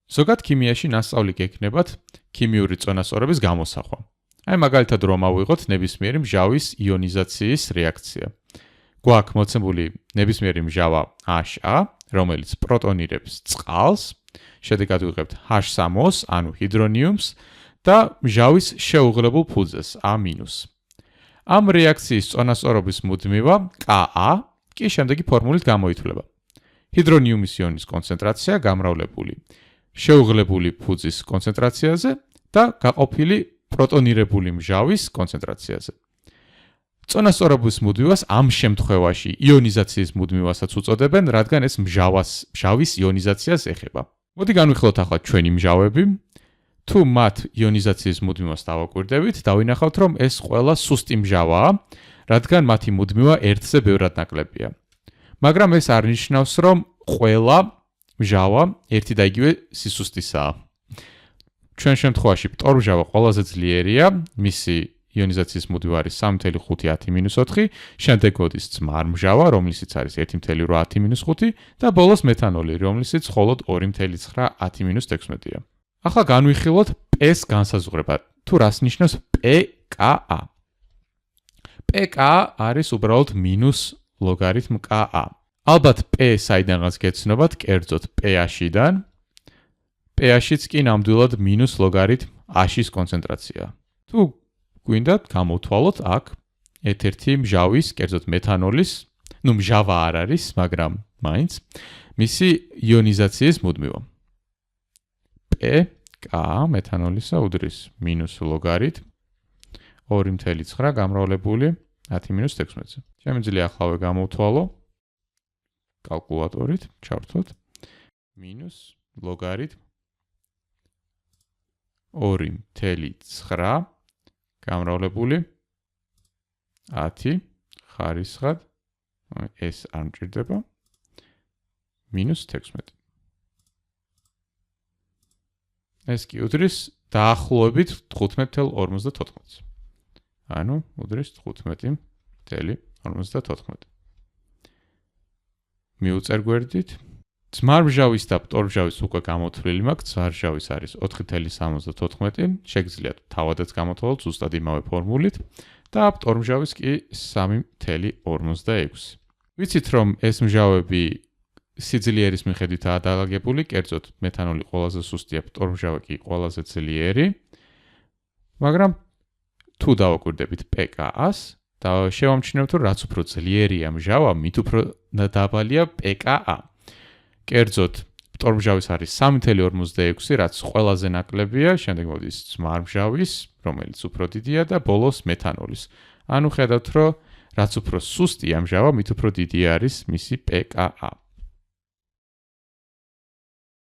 ზოგად ქიმიაში ნასწავლი გექნებათ ქიმიური წონასწორობის გამოსახვა. აი მაგალითად რომ ავიღოთ ნებისმიერი მჟავის იონიზაციის რეაქცია. გვაქვს მოცემული ნებისმიერი მჟავა HA, რომელიც პროტონირებს წყალს, შედეგად ვიღებთ H3-ს, ანუ ჰიდრონიუმს და მჟავის შეუღლებულ ფუძეს A-. ამ რეაქციის წონასწორობის მუდმივა Ka კი შემდეგი ფორმულით გამოითვლება. ჰიდრონიუმის იონის კონცენტრაცია გამრავლებული შეუღლებული ფუძის კონცენტრაციაზე და გაყოფილი პროტონირებული მჟავის კონცენტრაციაზე. წონასწორობის მუდმივას ამ შემთხვევაში იონიზაციის მუდმივასაც უწოდებენ, რადგან ეს მჟავის იონიზაციას ეხება. მოდი განვიხილოთ ახლა ჩვენი მჟავები. თუ მათ იონიზაციის მუდმივას დავაკვირდებით, დავინახავთ, რომ ეს ყველა სუსტი მჟავაა, რადგან მათი მუდმივა ერთზე ბევრად ნაკლებია. მაგრამ ეს არ ნიშნავს, რომ ყველა მჟავა ერთი და იგივე სისუსტისაა. ჩვენ შემთხვევაში პტორმჟავა ყველაზე ძლიერია, მისი იონიზაციის მუდმივა არის 3.5 შემდეგ მოდის ძმარმჟავა, რომლისიც არის 1.8 და ბოლოს მეთანოლი, რომლისიც მხოლოდ 2.9 ახლა განვიხილოთ P-ს განსაზღვრება. თუ რას ნიშნავს PKA? PKA არის უბრალოდ მინუს ლოგარითმ KA. ალბათ P საიდანაც გეცნობათ, კერძოდ pH-დან. pH-იც კი ნამდვილად მინუს ლოგარითმ H-ის კონცენტრაცია. თუ გვინდათ გამოვთვალოთ აქ ერთ-ერთი მჟავის, კერძოდ მეთანოლის, მჟავა არ არის, მაგრამ მაინც მისი იონიზაციის მუდმივა. PKA მეთანოლისა უდრის მინუს ლოგარითმ 2.9 გამრავლებული 10-16-ზე. შემიძლია ახლა გამოვთვალო კალკულატორით, ჩავთვალოთ მინუს ლოგარითმ 2.9 გამრავლებული 10 ხარისხად, ეს არ მჭირდება, -16. ეს კი უდრის დაახლოებით 15.54. ანუ უდრის 15.54. მივუწერ გვერდით. ძმარმჟავის და პტორმჟავის უკვე გამოთვლილი მაქვს. ძმარმჟავის არის 4.74. შეგიძლიათ თავადაც გამოთვალოთ ზუსტად იმავე ფორმულით და პტორმჟავის კი 3.46. ვიცით რომ ეს მჟავები სიძლიერის მიხედვითაა დალაგებული, კერძოდ მეთანოლი ყველაზე სუსტია, პტორმჟავა კი ყველაზე ძლიერი. მაგრამ თუ დავაკვირდებით PKA-ს და შევამჩნევთ, რომ რაც უფრო ძლიერია მჟავა, მით უფრო დაბალია PKA. კერძოდ პტორმჟავის არის 3.46, რაც ყველაზე ნაკლებია, შემდეგ მოდის ძმარმჟავის, რომელიც უფრო დიდია და ბოლოს მეთანოლის. ანუ ხედავთ, რომ რაც უფრო სუსტია მჟავა, მით უფრო დიდი არის მისი PKA.